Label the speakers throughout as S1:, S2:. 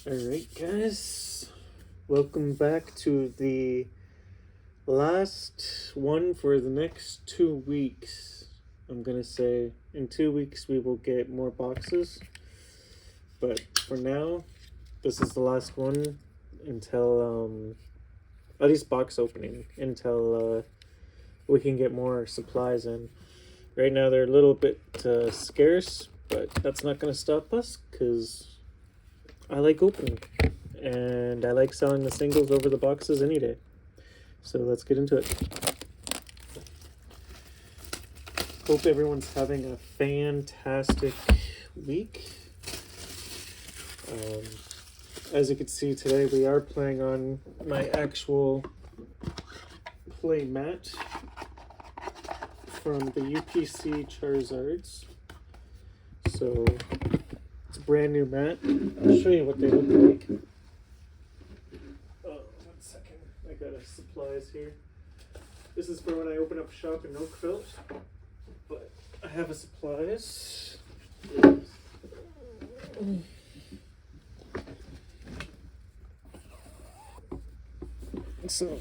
S1: Alright guys, welcome back to the last one for the next 2 weeks. I'm gonna say in 2 weeks we will get more boxes, but for now this is the last one until at least box opening, until we can get more supplies in. Right now they're a little bit scarce, but that's not gonna stop us because I like opening, and I like selling the singles over the boxes any day. So let's get into it. Hope everyone's having a fantastic week. As you can see today, we are playing on my actual play mat from the UPC Charizards. So it's a brand new mat. I'll show you what they look like. Oh, 1 second. I got supplies here. This is for when I open up shop in Oakville. But I have a supplies. So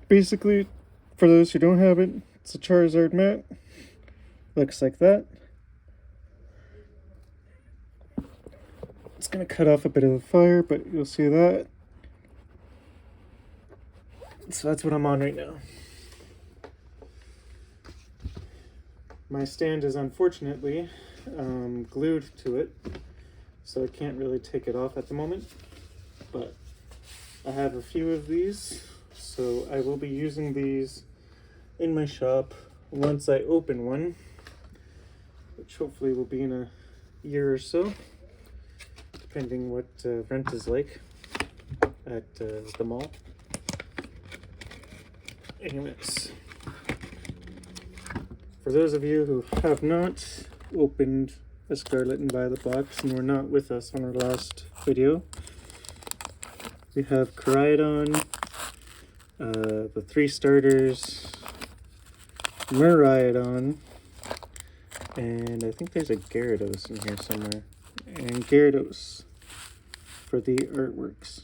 S1: basically, for those who don't have it, it's a Charizard mat. Looks like that. It's gonna cut off a bit of the fire, but you'll see that. So that's what I'm on right now. My stand is unfortunately glued to it, so I can't really take it off at the moment, but I have a few of these, so I will be using these in my shop once I open one, which hopefully will be in a year or so, depending what rent is like at the mall. Anyways, for those of you who have not opened a Scarlet and by the box and were not with us on our last video, we have Koraidon, the 3 starters, Miraidon, and I think there's a Gyarados in here somewhere, and Gyarados for the artworks.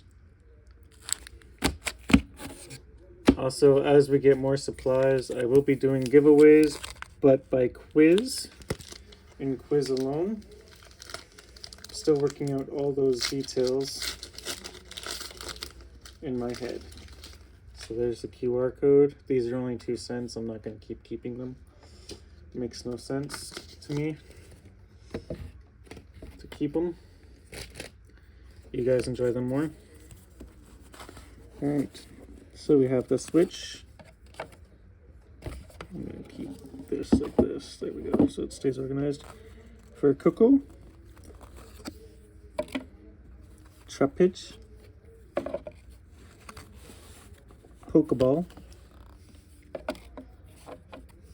S1: Also, as we get more supplies, I will be doing giveaways, but by quiz, and quiz alone. Still working out all those details in my head. So there's the QR code. These are only 2 cents. I'm not going to keep keeping them. It makes no sense to me to keep them. You guys enjoy them more. Alright, so we have the switch. I'm going to keep this like this. There we go, so it stays organized. For Coco, Trappitch, Pokeball,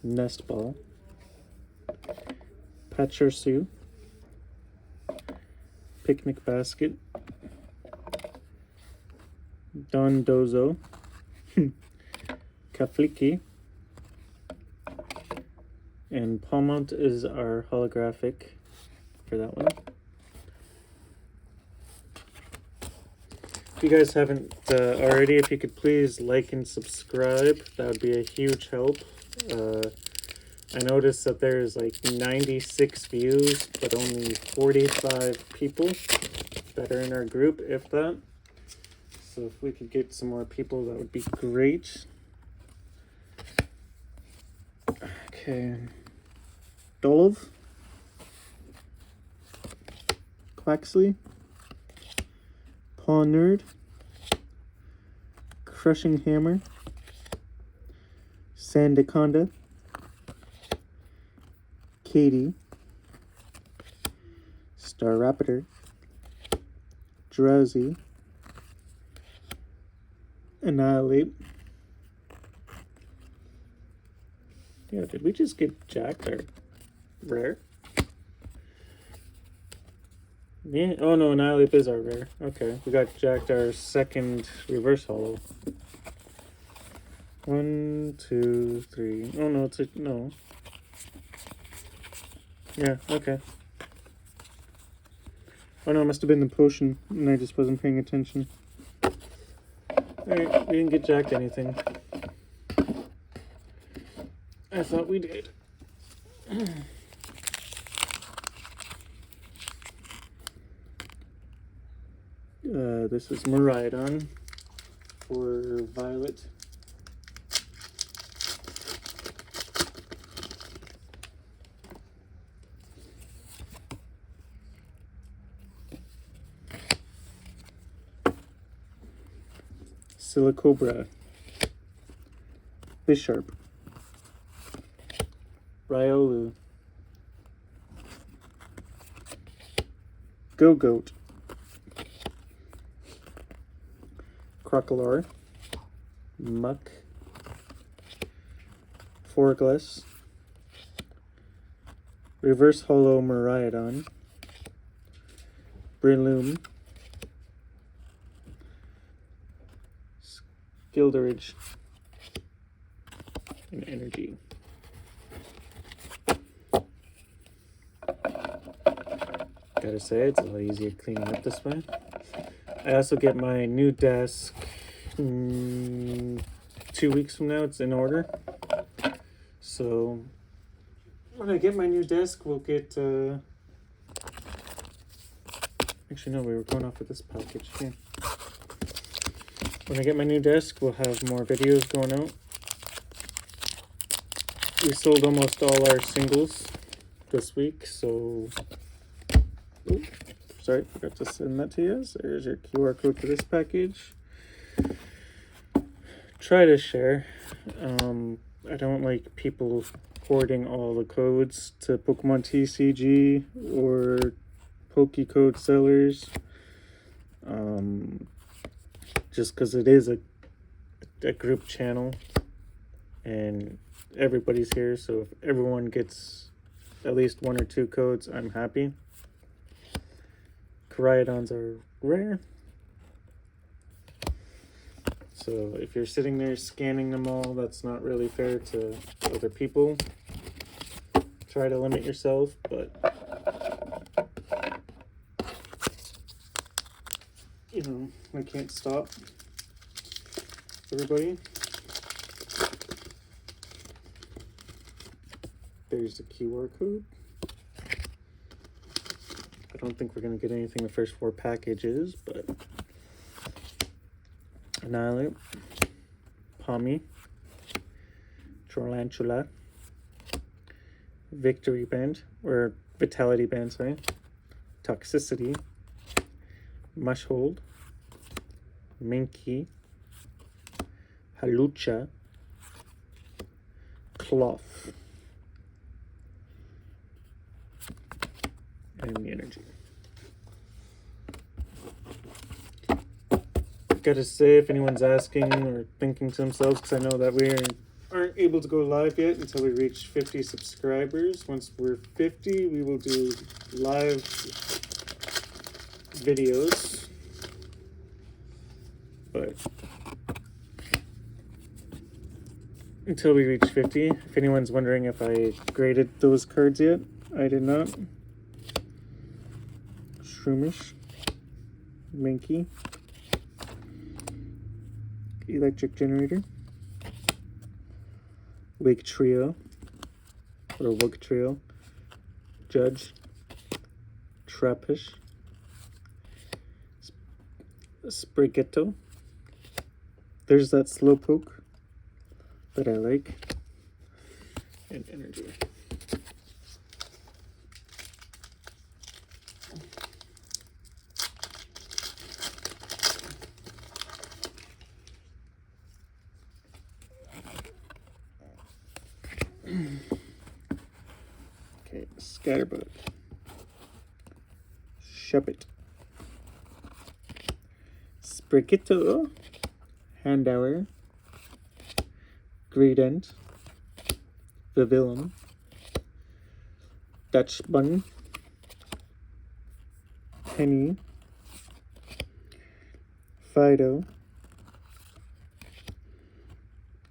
S1: Nest Ball, Pachirisu, Picnic Basket, Dondozo, Kafliki, and Palmont is our holographic for that one. If you guys haven't already, if you could please like and subscribe, that would be a huge help. I noticed that there's like 96 views, but only 45 people that are in our group, if that. So if we could get some more people, that would be great. Okay. Dolov, Quaxley, Paw Nerd, Crushing Hammer, Sandaconda, Katie, Staraptor, Drowsy, Annihilate. Yeah, did we just get Jack or Rare? Yeah. Oh no, Annihilate is our rare. Okay, we got jacked our second reverse hollow. 1, 2, 3. Oh no, it's a no. Yeah. Okay. Oh no, it must have been the potion, and I just wasn't paying attention. Alright, we didn't get jacked anything. I thought we did. This is Miraidon for Violet. Silicobra. Bisharp. Riolu. Go-Goat. Crocolore. Muck. Forglass. Reverse Holo Miraidon. Breloom. Gilderidge. And Energy. Gotta say, it's a lot easier cleaning up this way. I also get my new desk 2 weeks from now. It's in order. So when I get my new desk, we'll get... Actually, no, we were going off with this package. Yeah. When I get my new desk, we'll have more videos going out. We sold almost all our singles this week, so... Oh, sorry, forgot to send that to you. There's your QR code for this package. Try to share. I don't like people hoarding all the codes to Pokemon TCG or Pokecode sellers. Just because it is a group channel and everybody's here, so if everyone gets at least 1 or 2 codes, I'm happy. Koraidons are rare, so if you're sitting there scanning them all, that's not really fair to other people. Try to limit yourself, but you know, I can't stop everybody. There's the QR code. I don't think we're going to get anything the first 4 packages, but Annihilate, Palmy, Trolantula, Victory Band, or Vitality Band, sorry, Toxicity, Mushhold, Minky, Halucha, Cloth, and the Energy. Gotta say, if anyone's asking or thinking to themselves, because I know that we aren't able to go live yet until we reach 50 subscribers. Once we're 50, we will do live videos. But until we reach 50, if anyone's wondering if I graded those cards yet, I did not. Shroomish, Minky, Electric Generator, Wake Trio, or Wug Trio, Judge, Trappish, Sprigatto. There's that Slowpoke that I like, and Energy. Okay, Scatterbug, Shuppet, Sprigatto, Handower, Greedent, Vivillum, Dutch Bun, Penny, Fido,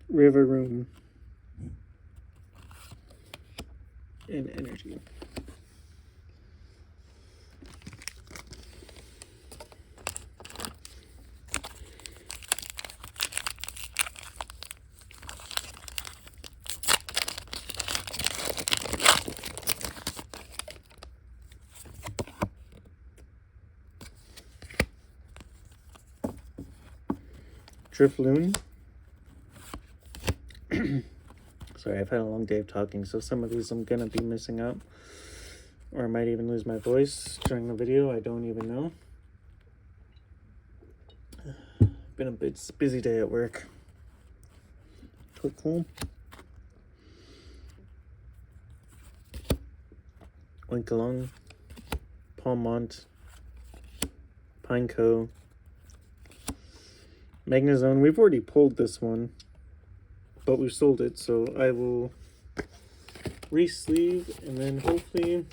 S1: River Room, and Energy. Drifloon. Sorry, I've had a long day of talking, so some of these I'm gonna be missing out. Or I might even lose my voice during the video, I don't even know. Been a bit busy day at work. Cool. Winkalong, Palmont, Pineco, Magnezone. We've already pulled this one, but we sold it, so I will re-sleeve, and then hopefully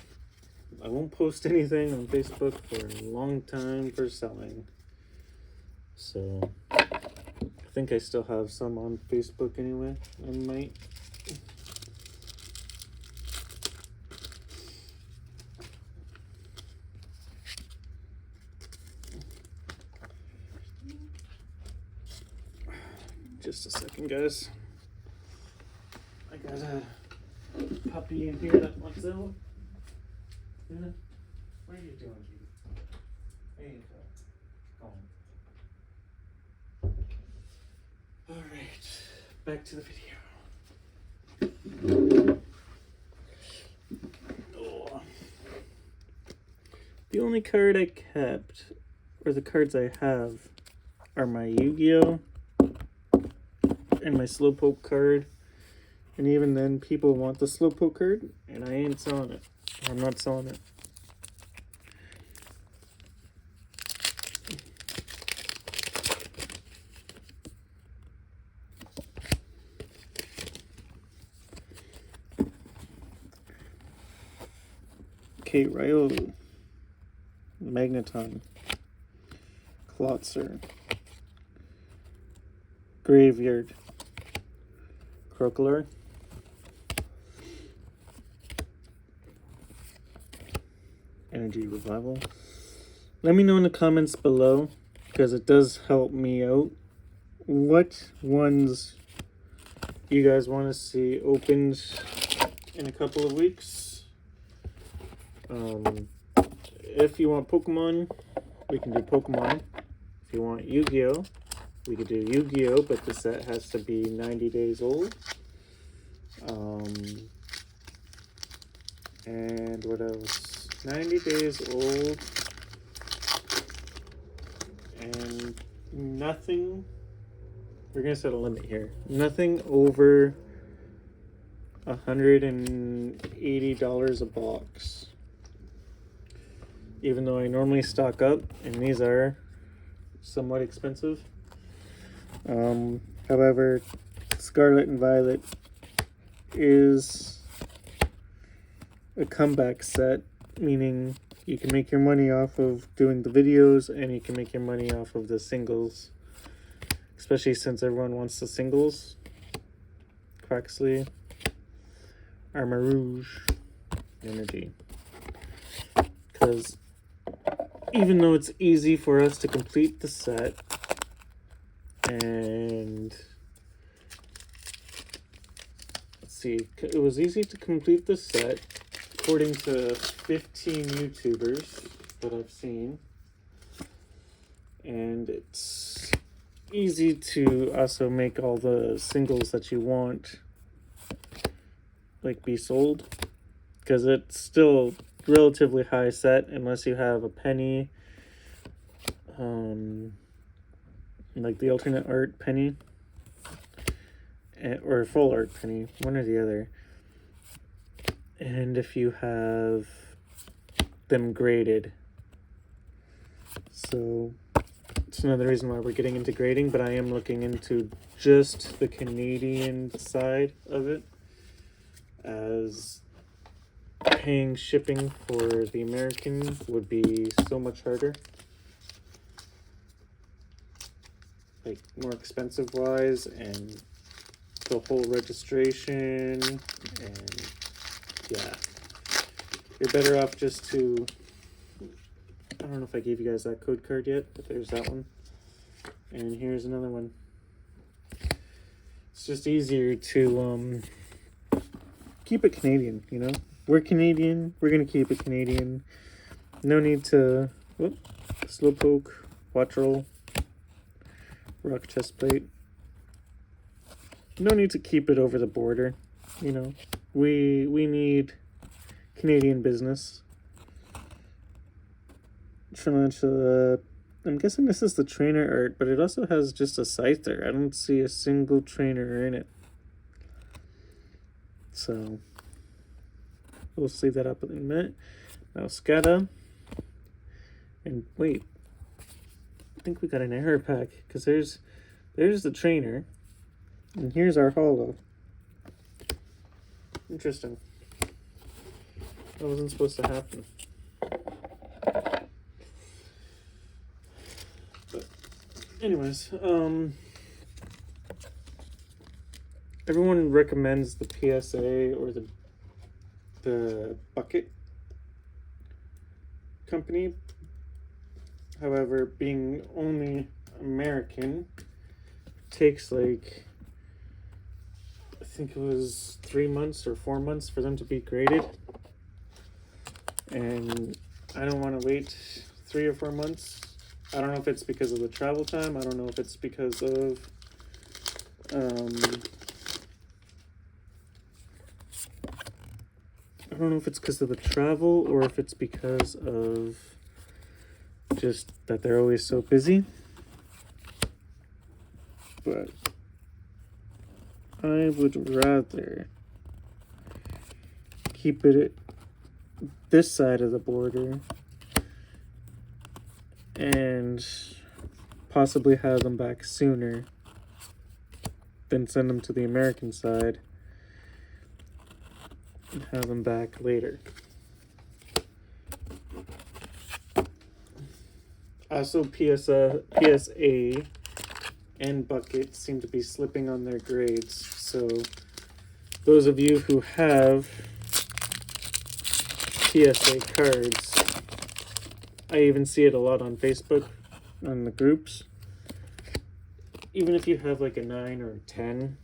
S1: I won't post anything on Facebook for a long time for selling. So I think I still have some on Facebook anyway. I might. Just a second, guys. I got a puppy in here that wants out. Yeah. What are you doing, Judy? There you go. Alright, back to the video. Oh. The only card I kept, or the cards I have, are my Yu-Gi-Oh! And my Slowpoke card. And even then, people want the Slowpoke card, and I ain't selling it. I'm not selling it. Okay, Ryo, Magneton, Klotzer, Graveyard, Crocodile, Energy Revival. Let me know in the comments below, because it does help me out, what ones you guys want to see opened in a couple of weeks. If you want Pokemon, we can do Pokemon. If you want Yu-Gi-Oh, we could do Yu-Gi-Oh, but the set has to be 90 days old. And what else? 90 days old. And nothing, we're gonna set a limit here. Nothing over $180 a box. Even though I normally stock up, and these are somewhat expensive. However, Scarlet and Violet is a comeback set, meaning you can make your money off of doing the videos, and you can make your money off of the singles, especially since everyone wants the singles. Quaxley, Armor Rouge, Energy. Because even though it's easy for us to complete the set, and let's see, it was easy to complete the set according to 15 YouTubers that I've seen, and it's easy to also make all the singles that you want like be sold, because it's still relatively high set unless you have a penny, like the alternate art penny, or full art penny, one or the other. And if you have them graded, so it's another reason why we're getting into grading, but I am looking into just the Canadian side of it, as paying shipping for the American would be so much harder. Like, more expensive wise, and the whole registration, and yeah. You're better off just to, I don't know if I gave you guys that code card yet, but there's that one. And here's another one. It's just easier to keep it Canadian, you know? We're Canadian, we're gonna keep it Canadian. No need to, whoop, slow poke, watch roll, rock chest plate. No need to keep it over the border, you know? We need Canadian business. I'm guessing this is the trainer art, but it also has just a scyther. I don't see a single trainer in it. So we'll see that up in a minute. Now Scata. And wait, I think we got an error pack, because there's the trainer, and here's our holo. Interesting. That wasn't supposed to happen. But anyways, everyone recommends the PSA or the bucket company. However, being only American, takes like, I think it was 3 months or 4 months for them to be graded. And I don't want to wait 3 or 4 months. I don't know if it's because of the travel time. I don't know if it's because of I don't know if it's because of the travel, or if it's because of just that they're always so busy. But I would rather keep it at this side of the border and possibly have them back sooner than send them to the American side and have them back later. Also, PSA and bucket seem to be slipping on their grades. So those of you who have PSA cards, I even see it a lot on Facebook, on the groups. Even if you have like a 9 or a 10,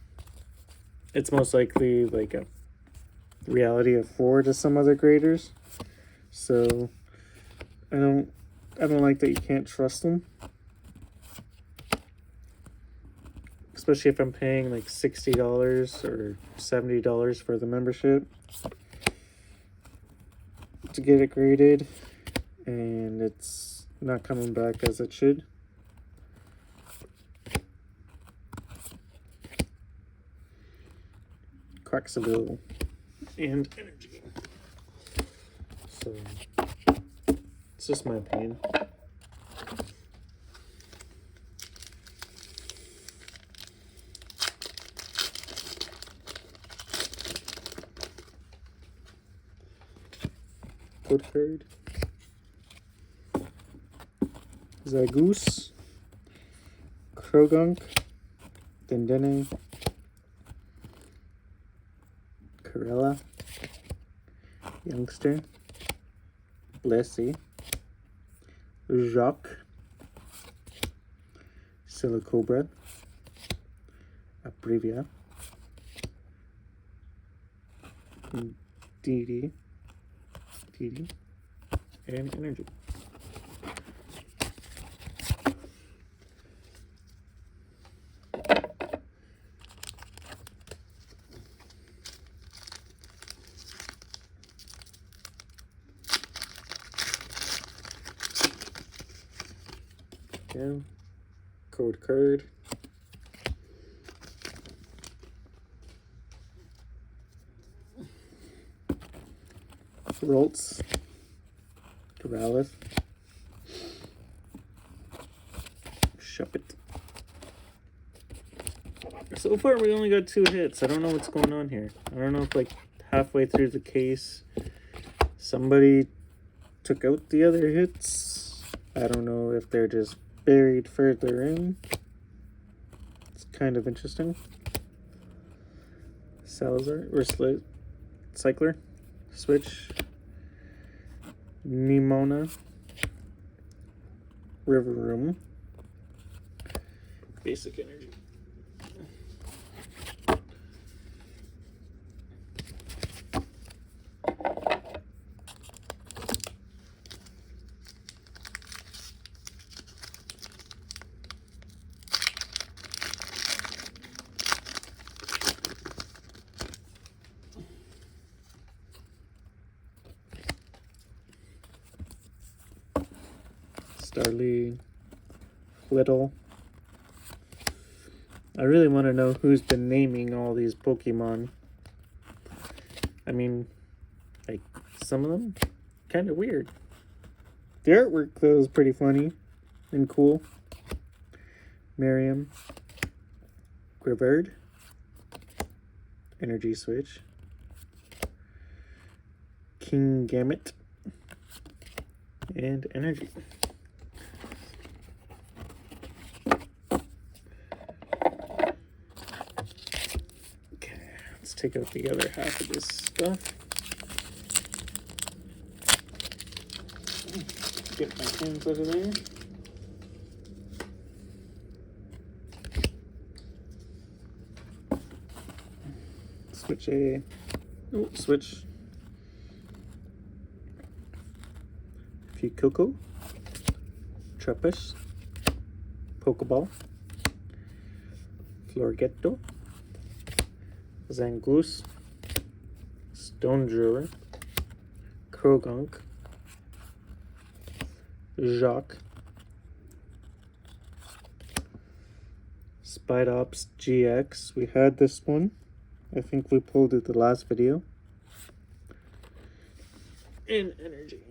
S1: it's most likely like a reality of 4 to some other graders. So I don't like that you can't trust them. Especially if I'm paying like $60 or $70 for the membership to get it graded, and it's not coming back as it should. Quaxaville and energy. So it's just my opinion. Code card. Zagoose. Krogunk. Dendene. Corella. Youngster. Blessy. Jacques. Silicobra. Abrevia. DD. And energy. Yeah. Code card. Roltz, Corrales, Shuppet. So far, we only got 2 hits. I don't know what's going on here. I don't know if, like, halfway through the case, Somebody took out the other hits. I don't know if they're just buried further in. It's kind of interesting. Salazar, or Cycler, Switch, Nimona, River Room, Basic Energy. Starly, Little. I really want to know who's been naming all these Pokemon. I mean, like, some of them kind of weird. The artwork, though, is pretty funny and cool. Miriam, Gribird, Energy Switch, King Gamut, and Energy. Take out the other half of this stuff. Get my hands out of there. Switch. Fuecoco, Trapus, Pokeball, Florgetto, Zangoose, Stonedrewer, Krogunk, Jacques, Spidops GX. We had this one. I think we pulled it the last video. And Energy.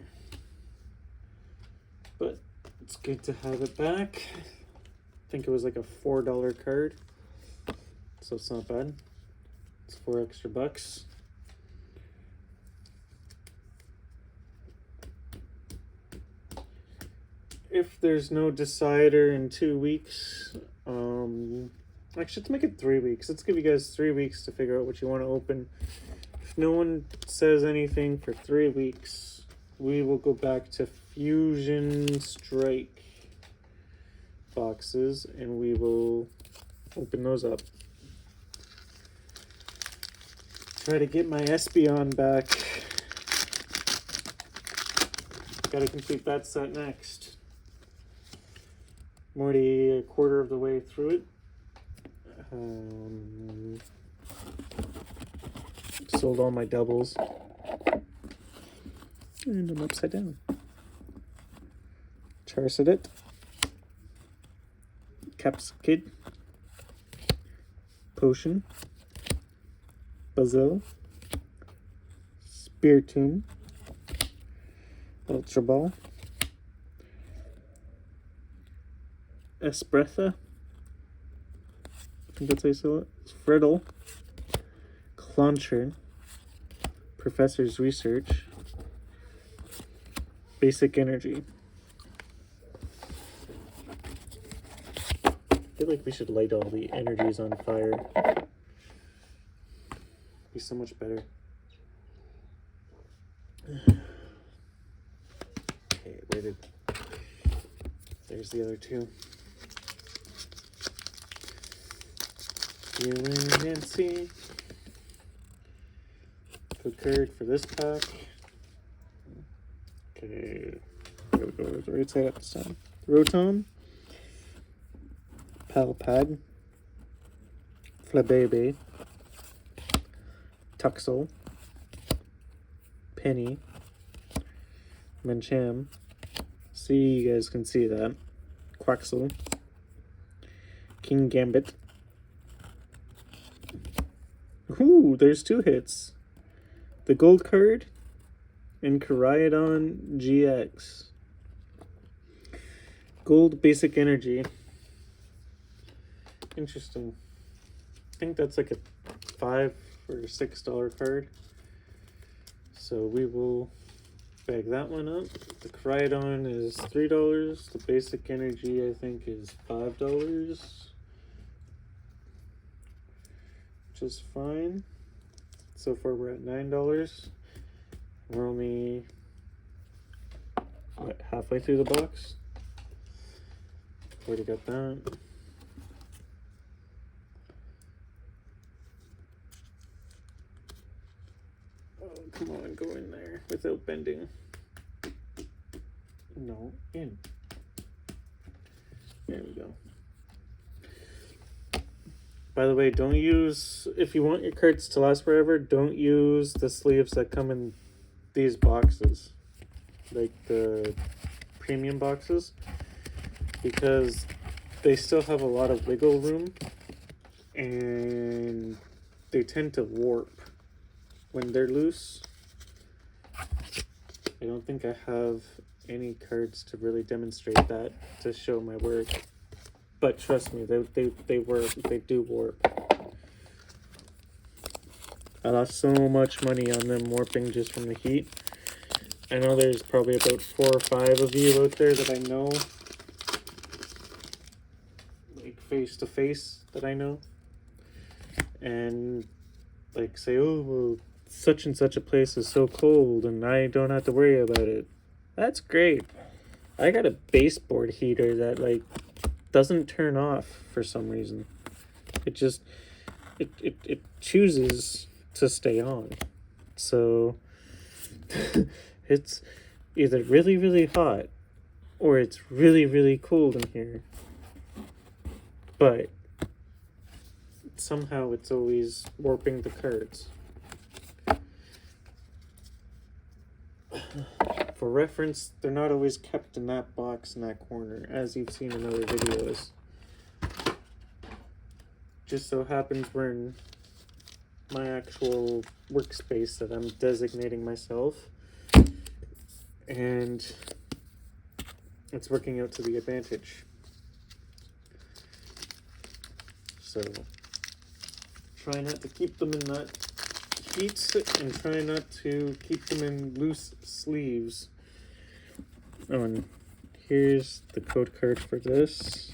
S1: But it's good to have it back. I think it was like a $4 card. So it's not bad. It's $4 extra bucks. If there's no decider in 2 weeks, actually let's make it 3 weeks. Let's give you guys 3 weeks to figure out what you want to open. If no one says anything for 3 weeks, we will go back to Fusion Strike boxes and we will open those up. Try to get my Espeon back. Gotta complete that set next. I'm already a quarter of the way through it. Sold all my doubles. And I'm upside down. Charcadet. Capsicid. Potion. Buzzle, Spiritomb, Ultra Ball, Espresso, I think that's how you say it, Friddle, Clauncher, Professor's Research, Basic Energy. I feel like we should light all the energies on fire. Be so much better. Okay, there's the other two. You and see. Good card for this pack. Okay, here we go. The right side up this time. Rotom, Palpad, Flabebe, Tuxel, Penny, Mancham. See, you guys can see that. Quaxel, King Gambit. Ooh, there's 2 hits. The gold card and Koraidon GX. Gold Basic Energy. Interesting. I think that's like a $5 or $6 card. So we will bag that one up. The Crydon is $3. The Basic Energy, I think, is $5. Which is fine. So far we're at $9. We're only halfway through the box. Already got that. Oh, come on, go in there without bending. No, in. There we go. By the way, don't use, if you want your cards to last forever, don't use the sleeves that come in these boxes, like the premium boxes, because they still have a lot of wiggle room and they tend to warp when they're loose. I don't think I have any cards to really demonstrate that to show my work, but trust me, they work. They do warp. I lost so much money on them warping just from the heat. I know there's probably about 4 or 5 of you out there that I know, like face to face, that I know, and like say, oh, well, such and such a place is so cold and I don't have to worry about it. That's great. I got a baseboard heater that like doesn't turn off for some reason. It just it chooses to stay on. So it's either really, really hot or it's really, really cold in here. But somehow it's always warping the cards. For reference, they're not always kept in that box in that corner, as you've seen in other videos. Just so happens we're in my actual workspace that I'm designating myself, and it's working out to the advantage. So try not to keep them in that heat and try not to keep them in loose sleeves. Oh, and here's the code card for this.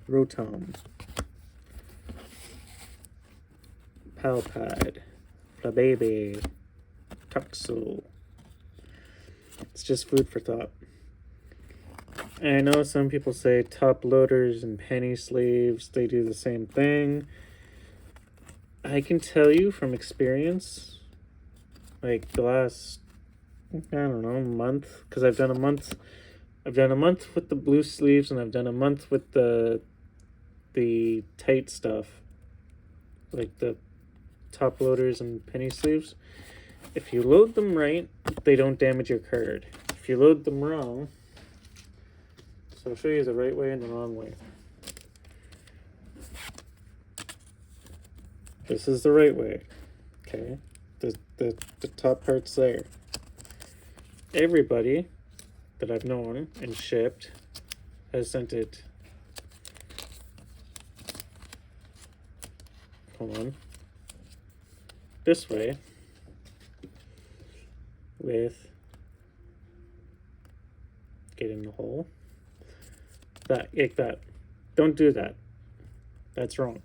S1: Rotom, Palpad, Flababy, Tuxel. It's just food for thought. And I know some people say top loaders and penny sleeves, they do the same thing. I can tell you from experience, like the last, I don't know, month, because I've done a month with the blue sleeves and I've done a month with the tight stuff, like the top loaders and penny sleeves. If you load them right, they don't damage your card. If you load them wrong, so I'll show you the right way and the wrong way. This is the right way, okay? The top part's there. Everybody that I've known and shipped has sent it, hold on, this way with, get in the hole, that, like that. Don't do that. That's wrong.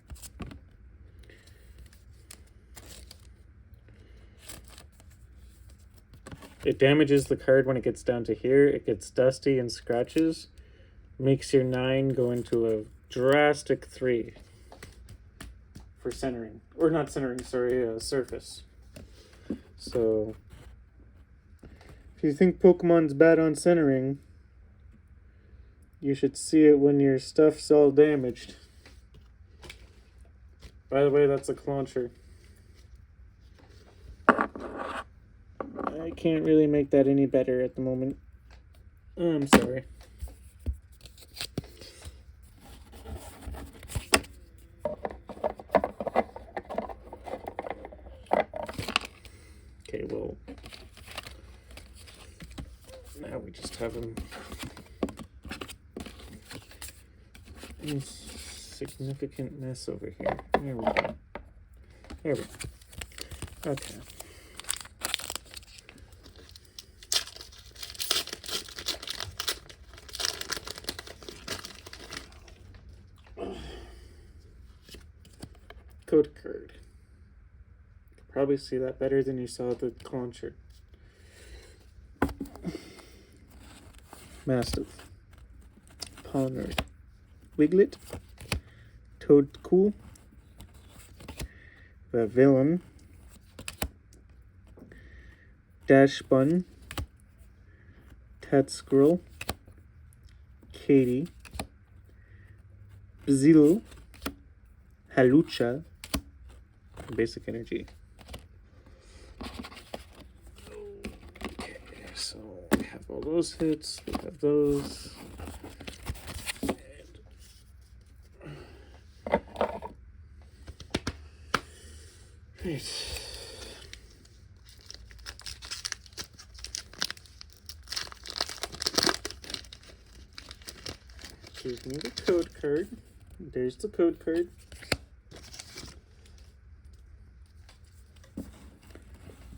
S1: It damages the card when it gets down to here. It gets dusty and scratches. Makes your 9 go into a drastic 3 for centering. Or not centering, sorry, surface. So, if you think Pokemon's bad on centering, you should see it when your stuff's all damaged. By the way, that's a launcher. I can't really make that any better at the moment. I'm sorry. Okay, well, now we just have him in significant mess over here. There we go. There we go. Okay. code card. You can probably see that better than you saw the launcher. Mastiff, Pollard, Wiglet, Toadcool, Villain, Dash Bun, Tat Squirrel, Katie, Zillow, Halucha, Basic Energy. Okay, so we have all those hits, we have those. Right. Give me the code card. There's the code card.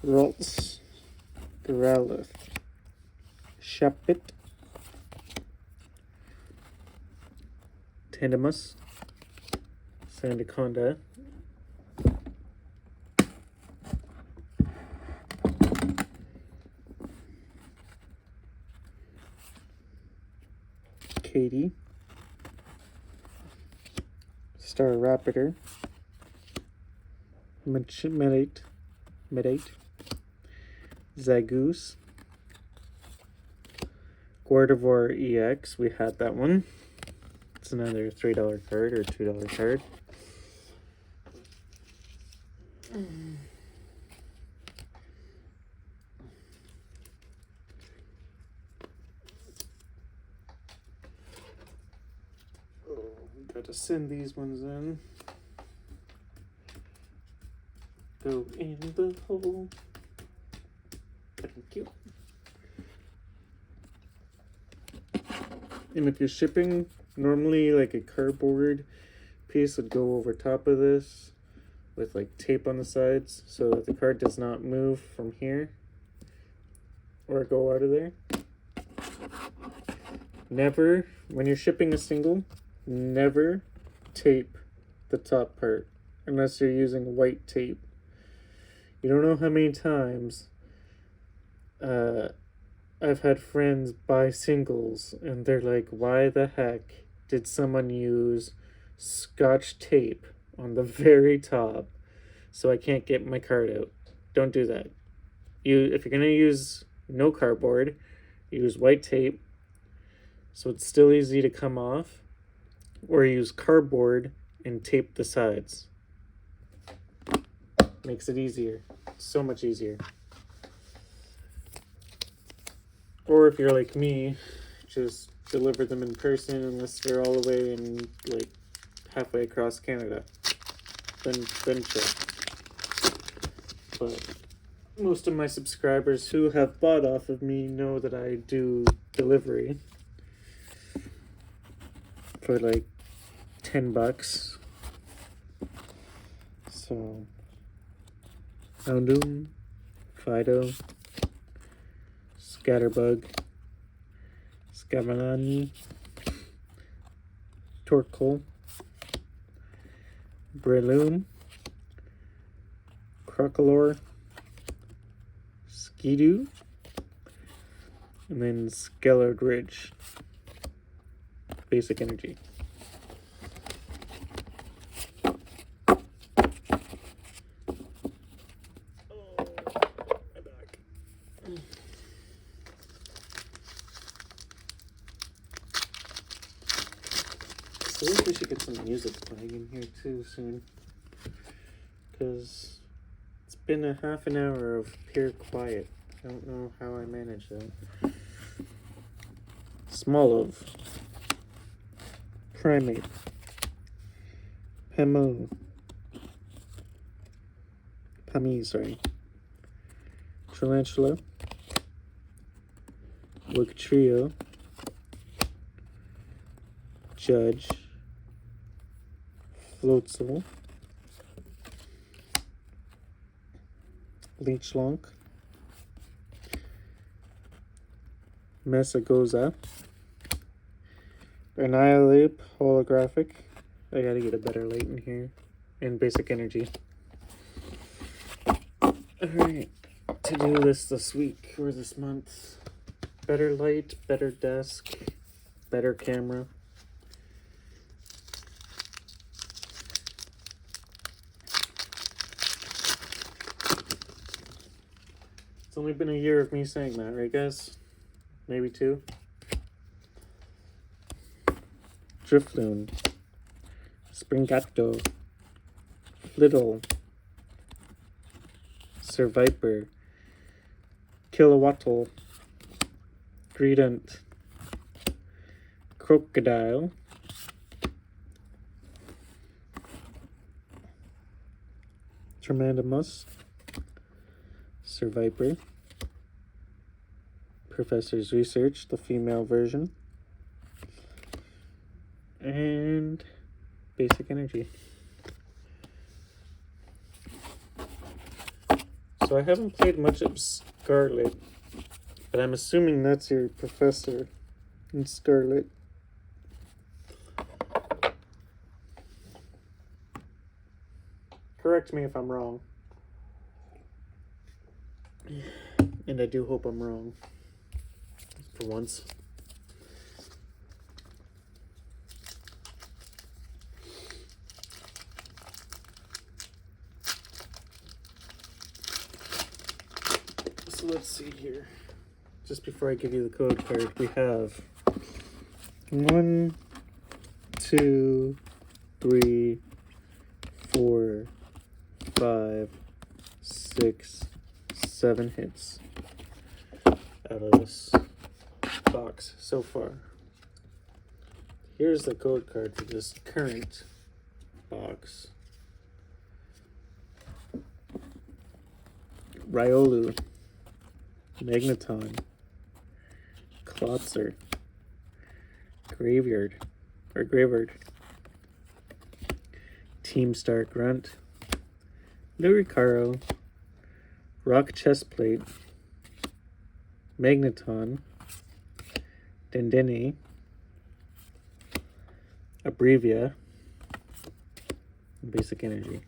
S1: Ralts, Growlithe, Shuppet, Tandemus, Sandaconda, Katie, Star Raptor, Medate, Zagoose, Gardevoir EX, we had that one. It's another $3 card or $2 card. Gotta send these ones in. Go in the hole. Thank you. And if you're shipping, normally like a cardboard piece would go over top of this with like tape on the sides so that the card does not move from here or go out of there. Never, when you're shipping a single, never tape the top part unless you're using white tape. You don't know how many times I've had friends buy singles and they're like, why the heck did someone use Scotch tape on the very top so I can't get my card out? Don't do that. If you're gonna use no cardboard, use white tape so it's still easy to come off, or use cardboard and tape the sides. Makes it easier. So much easier. Or if you're like me, just deliver them in person unless they're all the way in like halfway across Canada. Then check. But most of my subscribers who have bought off of me know that I do delivery for like $10. So Houndoom, Fido, Scatterbug, Scavalani, Torkoal, Breloom, Crocolore, Skidoo, and then Skellard Ridge. Basic Energy. I think we should get some music playing in here too soon, because it's been a half an hour of pure quiet. I don't know how I managed that. Smolov, Primate, Pamo, Tarantula, Wugtrio, Judge, Floatzel, Leechlonk, Mesagoza, Annihilate Holographic. I gotta get a better light in here. and basic energy. Alright, to-do list this week or this month. Better light, better desk, better camera. It's only been a year of me saying that, right guys? Maybe 2. Drifloon, Springato, Flittle, Surviper, Kilowattle, Greedent, Crocodile, Tremandamus, Surviper, Professor's Research, the female version, and basic energy. So I haven't played much of Scarlet, but I'm assuming that's your professor in Scarlet. Correct me if I'm wrong. And I do hope I'm wrong. For once. So let's see here. Just before I give you the code card, we have 1, 2, 3, 4, 5, 6, 7 hits out of this box so far. Here's the code card for this current box. Riolu, Magneton, Klotzer, Graveyard, Team Star Grunt, Luricaro, Rock Chestplate, Magneton, Dendene, Abrevia, and Basic Energy.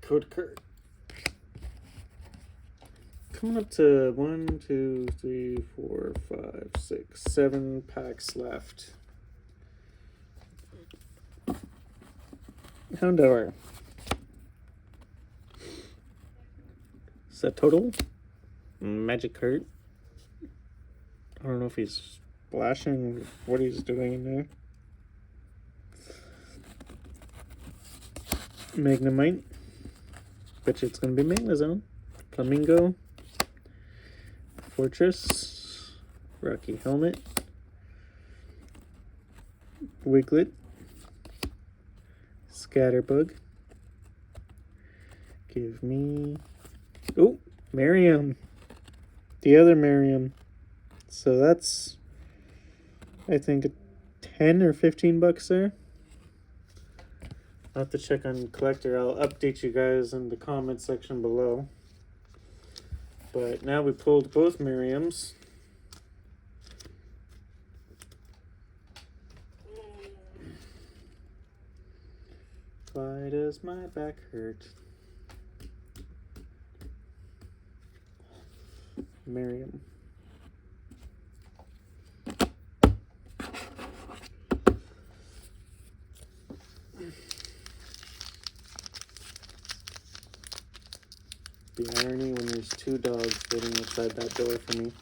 S1: Code card. Coming up to 1, 2, 3, 4, 5, 6, 7 packs left. Houndour. Is that total? Magikarp. I don't know if he's splashing, what he's doing in there. Magnemite. Bet you it's going to be Magnezone. Flamingo. Fortress. Rocky Helmet. Wiglet. Scatterbug. Give me... Oh! Miriam. The other Miriam. So that's... I think 10 or 15 bucks there. I'll have to check on Collector. I'll update you guys in the comment section below. But now we pulled both Miriams. Why does my back hurt? Miriam. The irony when there's 2 dogs waiting outside that door for me.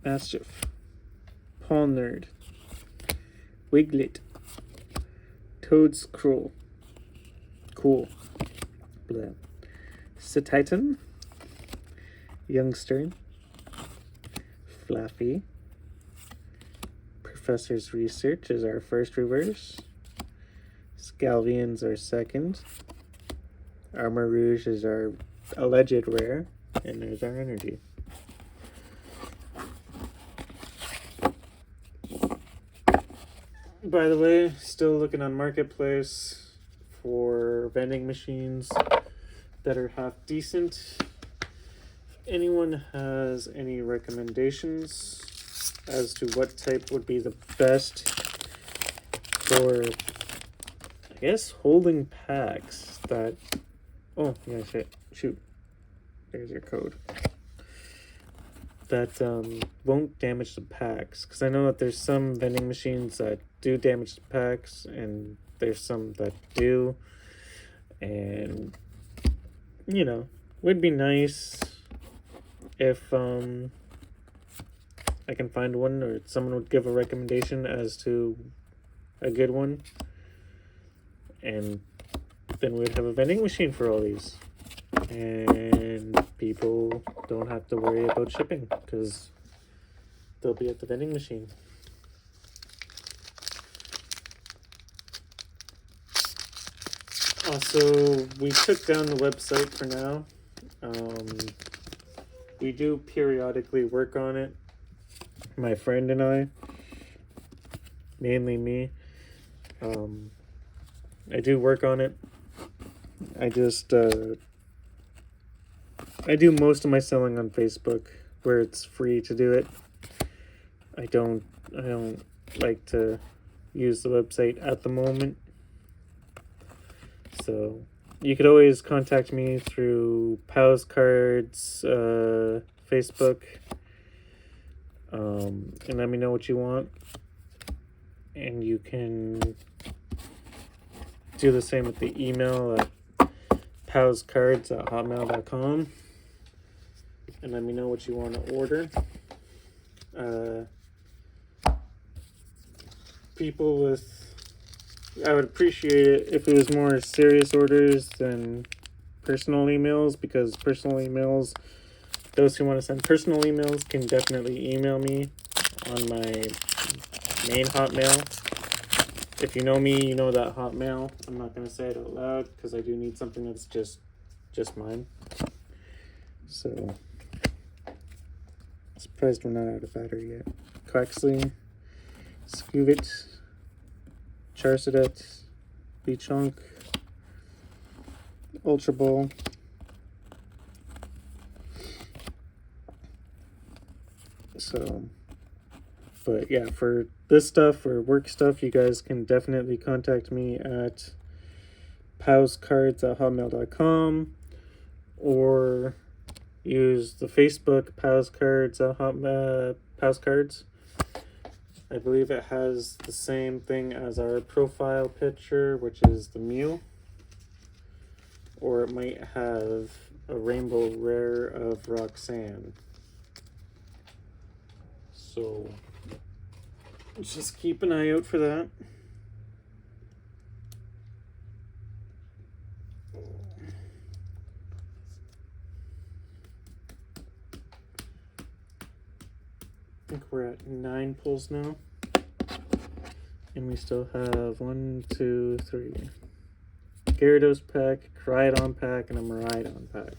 S1: Mastiff, Polnerd, Wiglet, Toad's Cruel, Cool, Blah, Cetitan, Youngster, Fluffy, Professor's Research is our first reverse, Scalvians are second. Armor Rouge is our alleged rare. And there's our energy. By the way, still looking on Marketplace for vending machines that are half decent. If anyone has any recommendations as to what type would be the best for, I guess, holding packs that... Oh, yeah, shoot. There's your code. That won't damage the packs. Because I know that there's some vending machines that do damage the packs, and there's some that do. And, you know, would be nice if I can find one, or someone would give a recommendation as to a good one. And then we'd have a vending machine for all these. And people don't have to worry about shipping because they'll be at the vending machine. Also, we took down the website for now. We do periodically work on it. My friend and I, mainly me. I do work on it. I just I do most of my selling on Facebook, where it's free to do it. I don't like to use the website at the moment. So you could always contact me through Pals Cards, Facebook, and let me know what you want. And you can do the same with the email at palscards@hotmail.com. And let me know what you want to order. People with... I would appreciate it if it was more serious orders than personal emails, because personal emails, those who want to send personal emails can definitely email me on my main Hotmail. If you know me, you know that Hotmail. I'm not going to say it out loud because I do need something that's just mine. So, surprised we're not out of battery yet. Quaxley, Skuvit, Charcadet, Lechonk, Ultra Ball, so, but yeah, for this stuff or work stuff, you guys can definitely contact me at pauscards@hotmail.com or use the Facebook pauscards. I believe it has the same thing as our profile picture, which is the Mew. Or it might have a rainbow rare of Roxanne. So just keep an eye out for that. I think we're at 9 pulls now. And we still have 1, 2, 3. Gyarados pack, Crydon pack, and a Miraidon pack.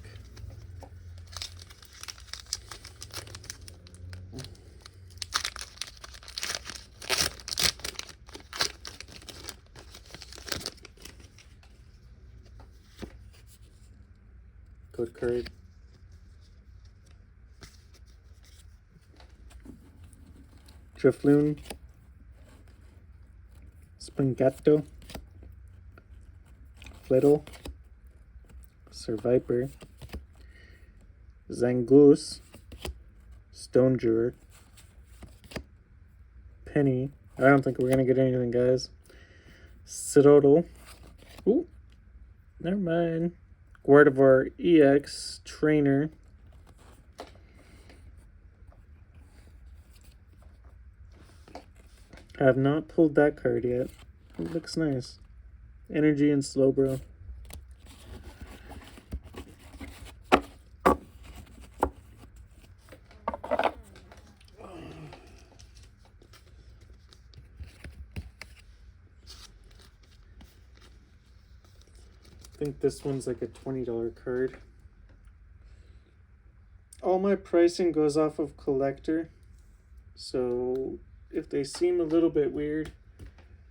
S1: Code card. Drifloon, Springato, Flittle, Survivor, Zangoose, Stonejur, Penny. I don't think we're gonna get anything, guys. Sidotl. Ooh, never mind. Gardevoir EX Trainer. I have not pulled that card yet. It looks nice. Energy and Slowbro. think this one's like a $20 card. All my pricing goes off of collector, so if they seem a little bit weird,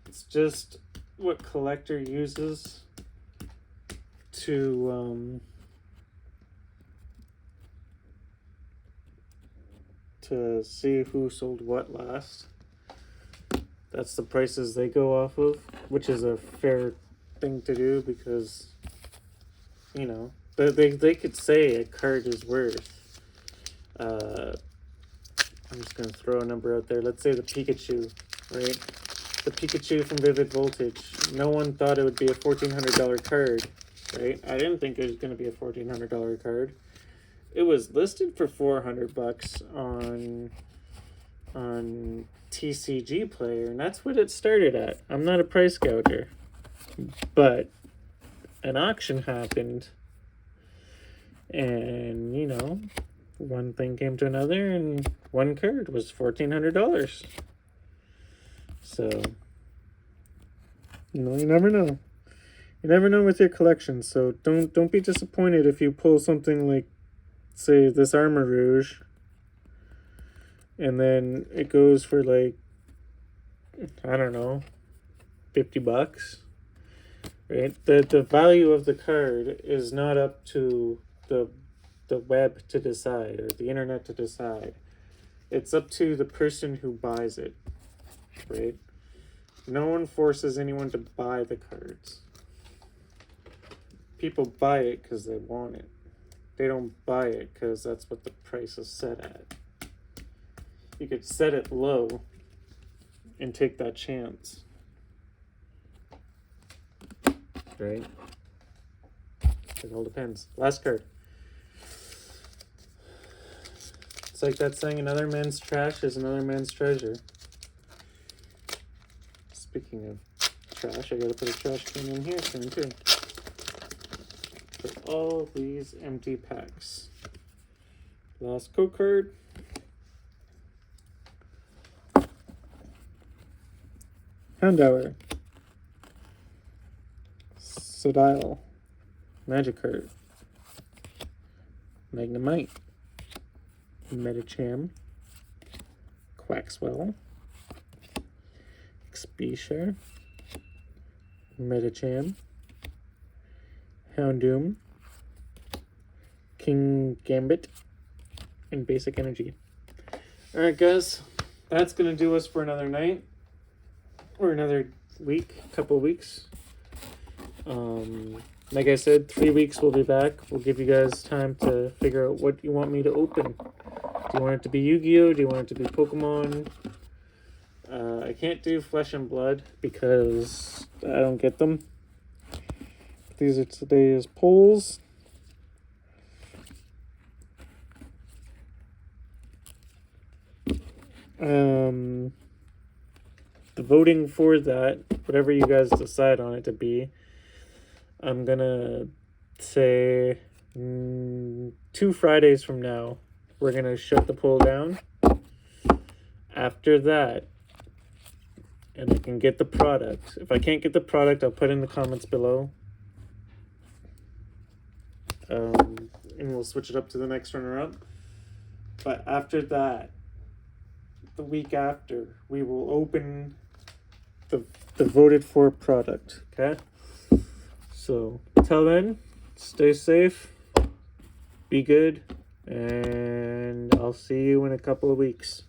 S1: it's just what collector uses to see who sold what last. That's the prices they go off of, which is a fair thing to do because, you know, they could say a card is worth. I'm just going to throw a number out there. Let's say the Pikachu, right? The Pikachu from Vivid Voltage. No one thought it would be a $1,400 card, right? I didn't think it was going to be a $1,400 card. It was listed for $400 on TCG Player, and that's what it started at. I'm not a price gouger, but an auction happened, and you know, one thing came to another, and one card was $1,400. So, you know, you never know. You never know with your collection. So don't be disappointed if you pull something like, say, this Armor Rouge, and then it goes for like, I don't know, $50, right? The value of the card is not up to the web to decide, or the internet to decide. It's up to the person who buys it, right? No one forces anyone to buy the cards. People buy it because they want it. They don't buy it because that's what the price is set at. You could set it low and take that chance, right? It all depends. Last card. It's like that saying, another man's trash is another man's treasure. Speaking of trash, I gotta put a trash can in here soon too. For all these empty packs. Last code card. Houndour. Sodile. Magikarp. Magnemite. Medicham. Quaxwell. Xpecial. Medicham. Houndoom. King Gambit. And Basic Energy. Alright guys, that's going to do us for another night. Or another week, couple weeks. Like I said, 3 weeks we'll be back. We'll give you guys time to figure out what you want me to open. Do you want it to be Yu-Gi-Oh? Do you want it to be Pokemon? I can't do Flesh and Blood because I don't get them. These are today's polls. The voting for that, whatever you guys decide on it to be, I'm gonna say 2 Fridays from now, we're gonna shut the poll down. After that, and I can get the product. If I can't get the product, I'll put in the comments below. And we'll switch it up to the next runner-up. But after that, the week after, we will open the voted for product, okay? So, till then, stay safe, be good, and I'll see you in a couple of weeks.